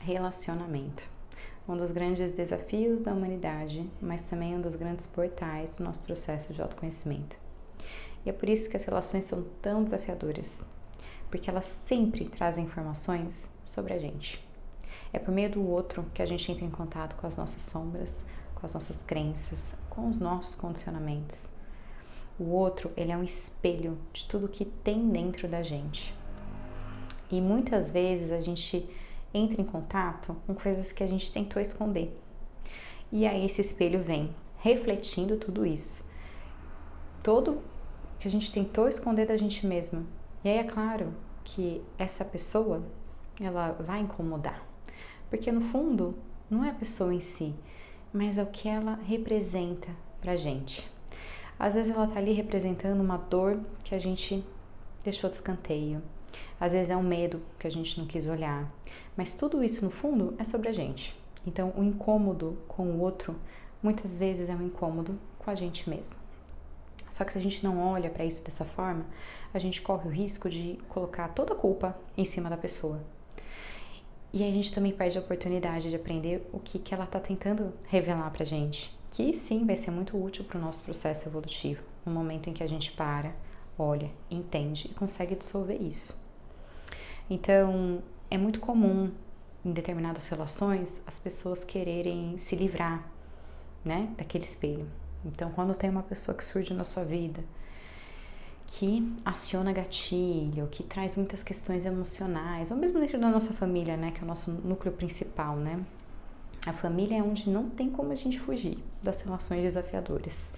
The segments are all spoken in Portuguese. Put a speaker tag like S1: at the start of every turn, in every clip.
S1: Relacionamento. Um dos grandes desafios da humanidade, mas também um dos grandes portais do nosso processo de autoconhecimento. E é por isso que as relações são tão desafiadoras, porque elas sempre trazem informações sobre a gente. É por meio do outro que a gente entra em contato com as nossas sombras, com as nossas crenças, com os nossos condicionamentos. O outro, ele é um espelho de tudo que tem dentro da gente. E muitas vezes a gente entra em contato com coisas que a gente tentou esconder. E aí esse espelho vem refletindo tudo isso. Todo que a gente tentou esconder da gente mesma. E aí é claro que essa pessoa, ela vai incomodar. Porque no fundo, não é a pessoa em si, mas é o que ela representa pra gente. Às vezes ela tá ali representando uma dor que a gente deixou de escanteio. Às vezes é um medo que a gente não quis olhar. Mas tudo isso, no fundo, é sobre a gente. Então, o incômodo com o outro, muitas vezes é um incômodo com a gente mesmo. Só que se a gente não olha para isso dessa forma, a gente corre o risco de colocar toda a culpa em cima da pessoa. E aí a gente também perde a oportunidade de aprender o que ela está tentando revelar pra gente. Que sim, vai ser muito útil para o nosso processo evolutivo. No momento em que a gente para, olha, entende e consegue dissolver isso. Então, é muito comum em determinadas relações as pessoas quererem se livrar, né, daquele espelho. Então, quando tem uma pessoa que surge na sua vida, que aciona gatilho, que traz muitas questões emocionais, ou mesmo dentro da nossa família, né, que é o nosso núcleo principal, né? A família é onde não tem como a gente fugir das relações desafiadoras.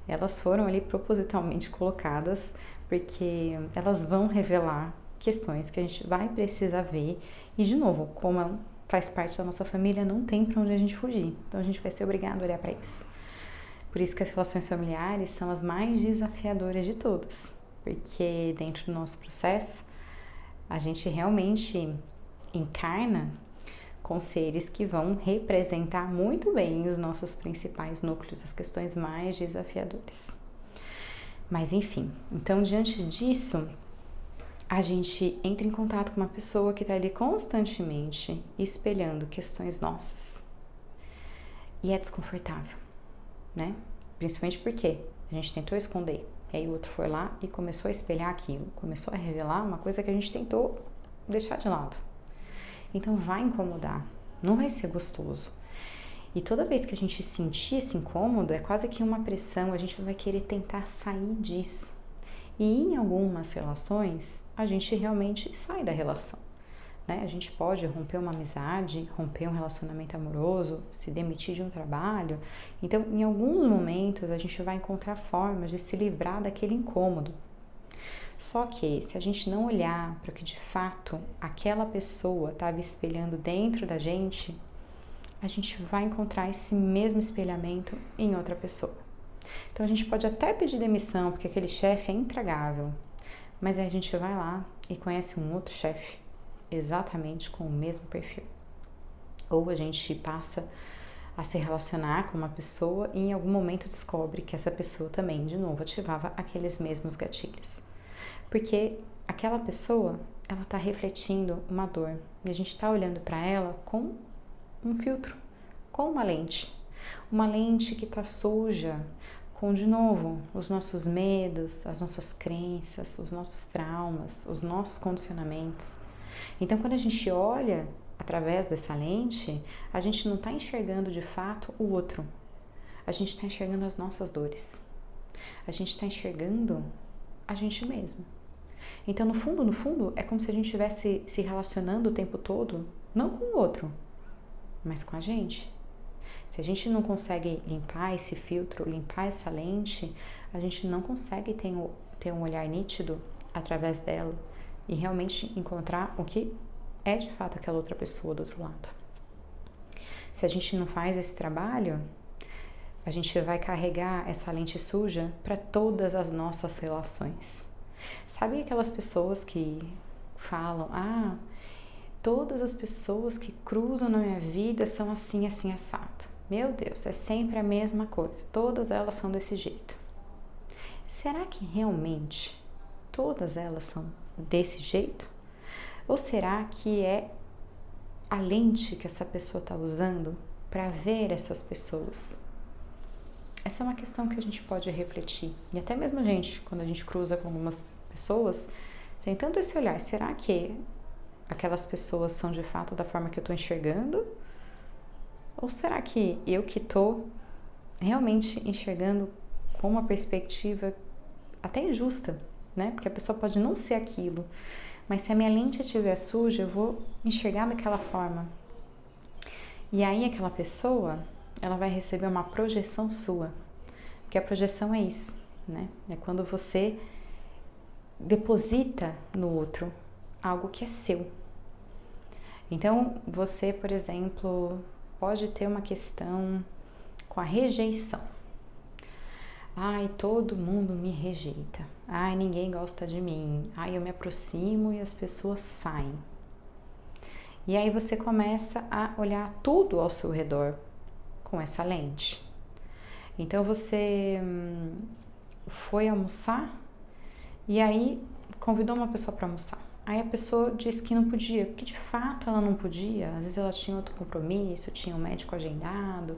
S1: Elas foram ali propositalmente colocadas porque elas vão revelar questões que a gente vai precisar ver. E, de novo, como faz parte da nossa família, não tem para onde a gente fugir. Então, a gente vai ser obrigado a olhar para isso. Por isso que as relações familiares são as mais desafiadoras de todas. Porque dentro do nosso processo, a gente realmente encarna com seres que vão representar muito bem os nossos principais núcleos, as questões mais desafiadoras. Mas enfim, então diante disso, a gente entra em contato com uma pessoa que está ali constantemente espelhando questões nossas. E é desconfortável, né? Principalmente porque a gente tentou esconder, e aí o outro foi lá e começou a espelhar aquilo, começou a revelar uma coisa que a gente tentou deixar de lado. Então vai incomodar, não vai ser gostoso. E toda vez que a gente sentir esse incômodo, é quase que uma pressão, a gente vai querer tentar sair disso. E em algumas relações, a gente realmente sai da relação. Né? A gente pode romper uma amizade, romper um relacionamento amoroso, se demitir de um trabalho. Então, em alguns momentos, a gente vai encontrar formas de se livrar daquele incômodo. Só que se a gente não olhar para o que de fato aquela pessoa estava espelhando dentro da gente, a gente vai encontrar esse mesmo espelhamento em outra pessoa. Então a gente pode até pedir demissão porque aquele chefe é intragável, mas aí a gente vai lá e conhece um outro chefe exatamente com o mesmo perfil. Ou a gente passa a se relacionar com uma pessoa e em algum momento descobre que essa pessoa também, de novo, ativava aqueles mesmos gatilhos. Porque aquela pessoa, ela está refletindo uma dor e a gente está olhando para ela com um filtro, com uma lente que está suja, com, de novo, os nossos medos, as nossas crenças, os nossos traumas, os nossos condicionamentos. Então, quando a gente olha através dessa lente, a gente não está enxergando de fato o outro, a gente está enxergando as nossas dores, a gente está enxergando a gente mesmo. Então, no fundo, é como se a gente estivesse se relacionando o tempo todo, não com o outro, mas com a gente. Se a gente não consegue limpar esse filtro, limpar essa lente, a gente não consegue ter um olhar nítido através dela e realmente encontrar o que é de fato aquela outra pessoa do outro lado. Se a gente não faz esse trabalho, a gente vai carregar essa lente suja para todas as nossas relações. Sabe aquelas pessoas que falam, todas as pessoas que cruzam na minha vida são assim, assim, assado. Meu Deus, é sempre a mesma coisa. Todas elas são desse jeito. Será que realmente todas elas são desse jeito? Ou será que é a lente que essa pessoa está usando para ver essas pessoas? Essa é uma questão que a gente pode refletir. E até mesmo a gente, quando a gente cruza com algumas pessoas, tem tanto esse olhar, será que aquelas pessoas são de fato da forma que eu estou enxergando? Ou será que eu que estou realmente enxergando com uma perspectiva até injusta, né? Porque a pessoa pode não ser aquilo, mas se a minha lente estiver suja, eu vou enxergar daquela forma. E aí aquela pessoa, ela vai receber uma projeção sua. Porque a projeção é isso, né? É quando você deposita no outro algo que é seu. Então, você, por exemplo, pode ter uma questão com a rejeição. Ai, todo mundo me rejeita. Ai, ninguém gosta de mim. Ai, eu me aproximo e as pessoas saem. E aí você começa a olhar tudo ao seu redor com essa lente. Então você foi almoçar e aí convidou uma pessoa para almoçar. Aí a pessoa disse que não podia, porque de fato ela não podia. Às vezes ela tinha outro compromisso, tinha um médico agendado.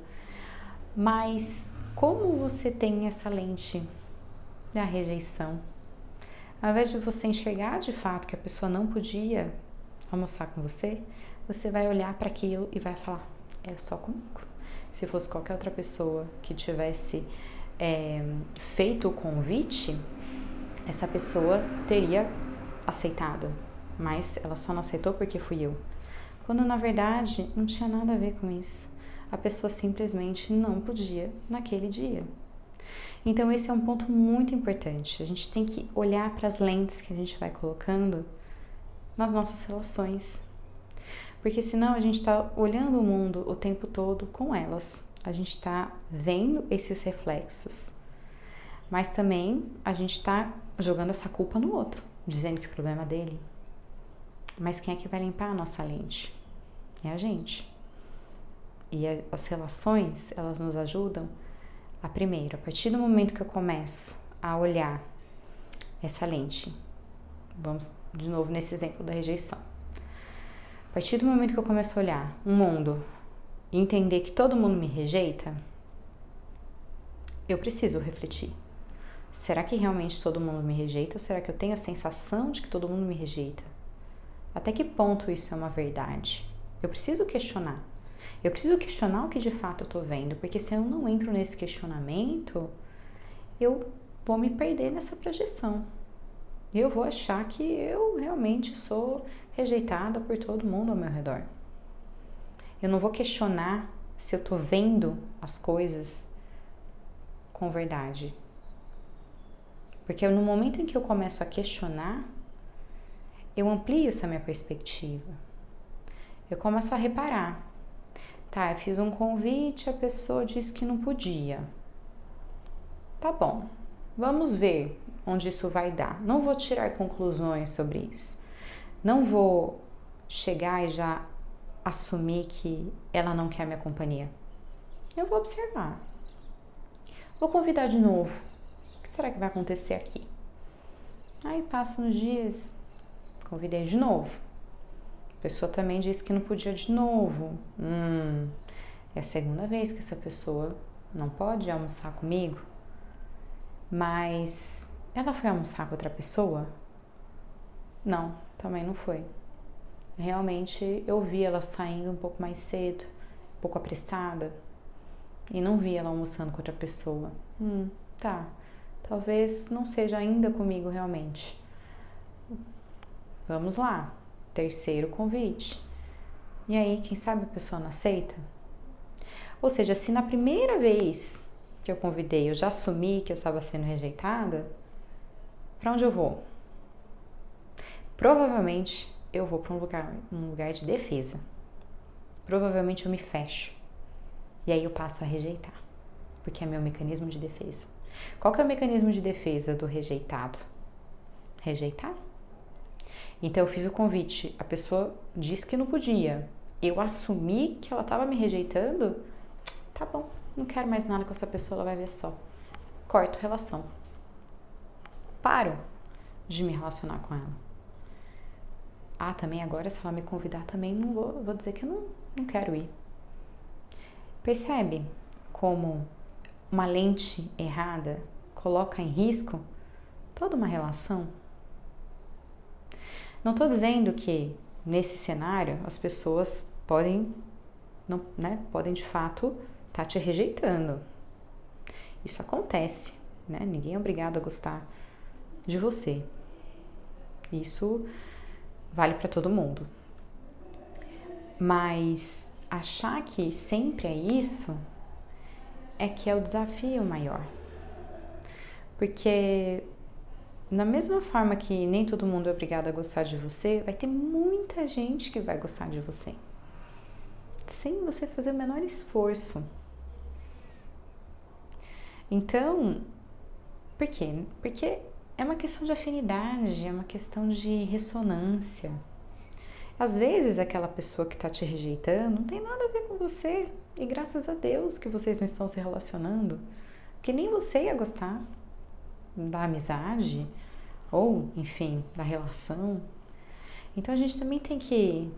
S1: Mas como você tem essa lente da rejeição, ao invés de você enxergar de fato que a pessoa não podia almoçar com você, você vai olhar para aquilo e vai falar, é só comigo. Se fosse qualquer outra pessoa que tivesse feito o convite, essa pessoa teria aceitado, mas ela só não aceitou porque fui eu. Quando na verdade não tinha nada a ver com isso. A pessoa simplesmente não podia naquele dia. Então esse é um ponto muito importante. A gente tem que olhar para as lentes que a gente vai colocando nas nossas relações. Porque senão a gente está olhando o mundo o tempo todo com elas. A gente está vendo esses reflexos. Mas também a gente está jogando essa culpa no outro, dizendo que o problema é dele. Mas quem é que vai limpar a nossa lente? É a gente. E as relações, elas nos ajudam a primeiro, a partir do momento que eu começo a olhar essa lente, vamos de novo nesse exemplo da rejeição. A partir do momento que eu começo a olhar um mundo e entender que todo mundo me rejeita, eu preciso refletir. Será que realmente todo mundo me rejeita ou será que eu tenho a sensação de que todo mundo me rejeita? Até que ponto isso é uma verdade? Eu preciso questionar. Eu preciso questionar o que de fato eu tô vendo, porque se eu não entro nesse questionamento, eu vou me perder nessa projeção. Eu vou achar que eu realmente sou rejeitada por todo mundo ao meu redor. Eu não vou questionar se eu tô vendo as coisas com verdade. Porque no momento em que eu começo a questionar, eu amplio essa minha perspectiva. Eu começo a reparar. Tá, eu fiz um convite, a pessoa disse que não podia. Tá bom, vamos ver onde isso vai dar. Não vou tirar conclusões sobre isso. Não vou chegar e já assumir que ela não quer minha companhia. Eu vou observar. Vou convidar de novo. O que será que vai acontecer aqui? Aí passam uns dias, convidei de novo. A pessoa também disse que não podia de novo. É a segunda vez que essa pessoa não pode almoçar comigo. Mas ela foi almoçar com outra pessoa? Não, também não foi. Realmente eu vi ela saindo um pouco mais cedo, um pouco apressada. E não vi ela almoçando com outra pessoa. Tá. Talvez não seja ainda comigo realmente. Vamos lá. Terceiro convite. E aí, quem sabe a pessoa não aceita? Ou seja, se na primeira vez que eu convidei eu já assumi que eu estava sendo rejeitada, para onde eu vou? Provavelmente eu vou para um lugar de defesa. Provavelmente eu me fecho. E aí eu passo a rejeitar, porque é meu mecanismo de defesa. Qual que é o mecanismo de defesa do rejeitado? Rejeitar. Então eu fiz o convite, a pessoa disse que não podia. Eu assumi que ela estava me rejeitando. Tá bom, não quero mais nada com essa pessoa, ela vai ver só. Corto relação. Paro de me relacionar com ela. Ah, também agora se ela me convidar também não vou dizer que eu não quero ir. Percebe como uma lente errada coloca em risco toda uma relação? Não estou dizendo que nesse cenário as pessoas podem, não, né, podem de fato estar te rejeitando. Isso acontece, né? Ninguém é obrigado a gostar de você. Isso vale para todo mundo. Mas achar que sempre é isso é que é o desafio maior. Porque da mesma forma que nem todo mundo é obrigado a gostar de você, vai ter muita gente que vai gostar de você. Sem você fazer o menor esforço. Então, por quê? Porque é uma questão de afinidade, é uma questão de ressonância. Às vezes aquela pessoa que está te rejeitando não tem nada a ver com você. E graças a Deus que vocês não estão se relacionando. Porque nem você ia gostar da amizade ou, enfim, da relação. Então a gente também tem que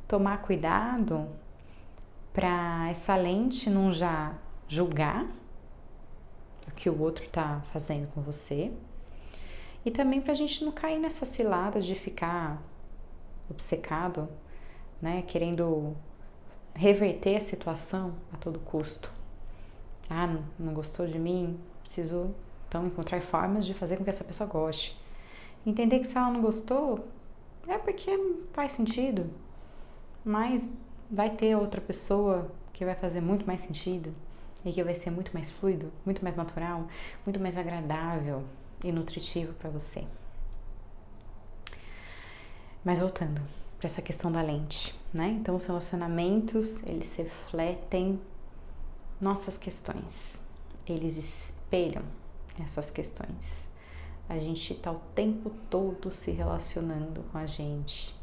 S1: tomar cuidado para essa lente não já julgar o que o outro está fazendo com você e também para a gente não cair nessa cilada de ficar obcecado, né, querendo reverter a situação a todo custo. Ah, não gostou de mim? Preciso então encontrar formas de fazer com que essa pessoa goste. Entender que se ela não gostou, é porque não faz sentido, mas vai ter outra pessoa que vai fazer muito mais sentido e que vai ser muito mais fluido, muito mais natural, muito mais agradável e nutritivo para você. Mas voltando para essa questão da lente, né? Então os relacionamentos, eles refletem nossas questões, eles espelham essas questões. A gente está o tempo todo se relacionando com a gente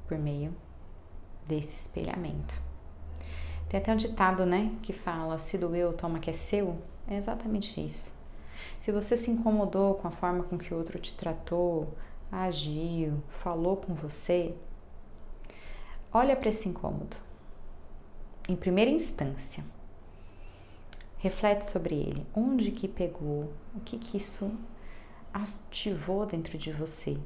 S1: por meio desse espelhamento. Tem até um ditado, né, que fala: se doeu, toma que é seu. É exatamente isso. Se você se incomodou com a forma com que o outro te tratou, agiu, falou com você, olha para esse incômodo. Em primeira instância, reflete sobre ele. Onde que pegou? O que isso ativou dentro de você?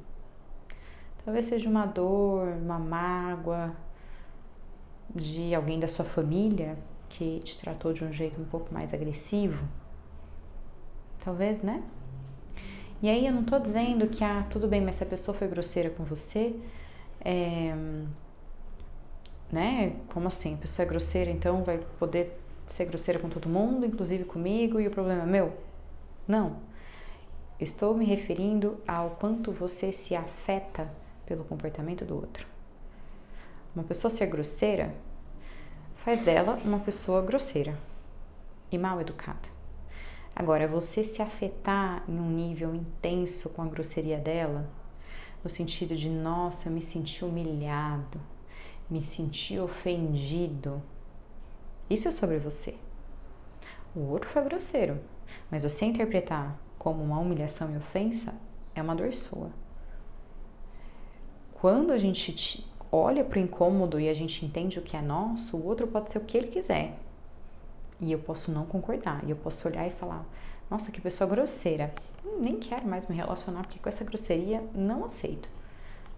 S1: Talvez seja uma dor, uma mágoa de alguém da sua família que te tratou de um jeito um pouco mais agressivo. Talvez, né? E aí eu não tô dizendo que, tudo bem, mas se a pessoa foi grosseira com você, né? Como assim? A pessoa é grosseira, então vai poder ser grosseira com todo mundo, inclusive comigo, e o problema é meu? Não. Estou me referindo ao quanto você se afeta pelo comportamento do outro. Uma pessoa ser grosseira faz dela uma pessoa grosseira e mal educada. Agora, você se afetar em um nível intenso com a grosseria dela, no sentido de, nossa, eu me senti humilhado, me senti ofendido, isso é sobre você. O outro foi grosseiro, mas você interpretar como uma humilhação e ofensa é uma dor sua. Quando a gente olha para o incômodo e a gente entende o que é nosso, o outro pode ser o que ele quiser. E eu posso não concordar, e eu posso olhar e falar: nossa, que pessoa grosseira, nem quero mais me relacionar, porque com essa grosseria não aceito.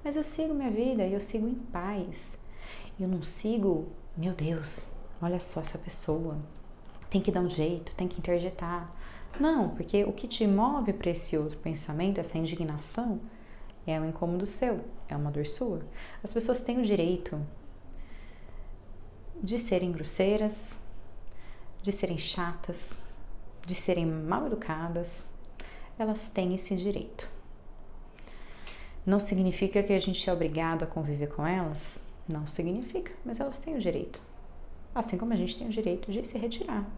S1: Mas eu sigo minha vida e eu sigo em paz. Eu não sigo, meu Deus, olha só essa pessoa, tem que dar um jeito, tem que interjetar. Não, porque o que te move para esse outro pensamento, essa indignação, é um incômodo seu, é uma dor sua. As pessoas têm o direito de serem grosseiras, de serem chatas, de serem mal educadas. Elas têm esse direito. Não significa que a gente é obrigado a conviver com elas? Não significa, mas elas têm o direito. Assim como a gente tem o direito de se retirar.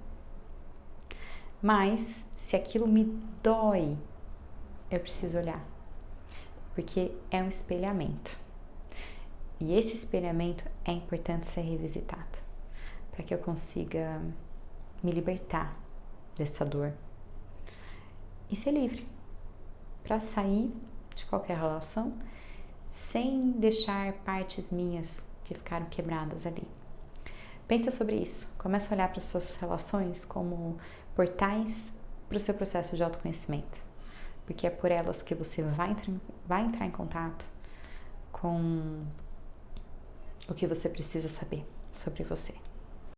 S1: Mas, se aquilo me dói, eu preciso olhar. Porque é um espelhamento. E esse espelhamento é importante ser revisitado. Para que eu consiga me libertar dessa dor. E ser livre. Para sair de qualquer relação sem deixar partes minhas que ficaram quebradas ali. Pensa sobre isso, começa a olhar para as suas relações como portais para o seu processo de autoconhecimento, porque é por elas que você vai entrar em contato com o que você precisa saber sobre você.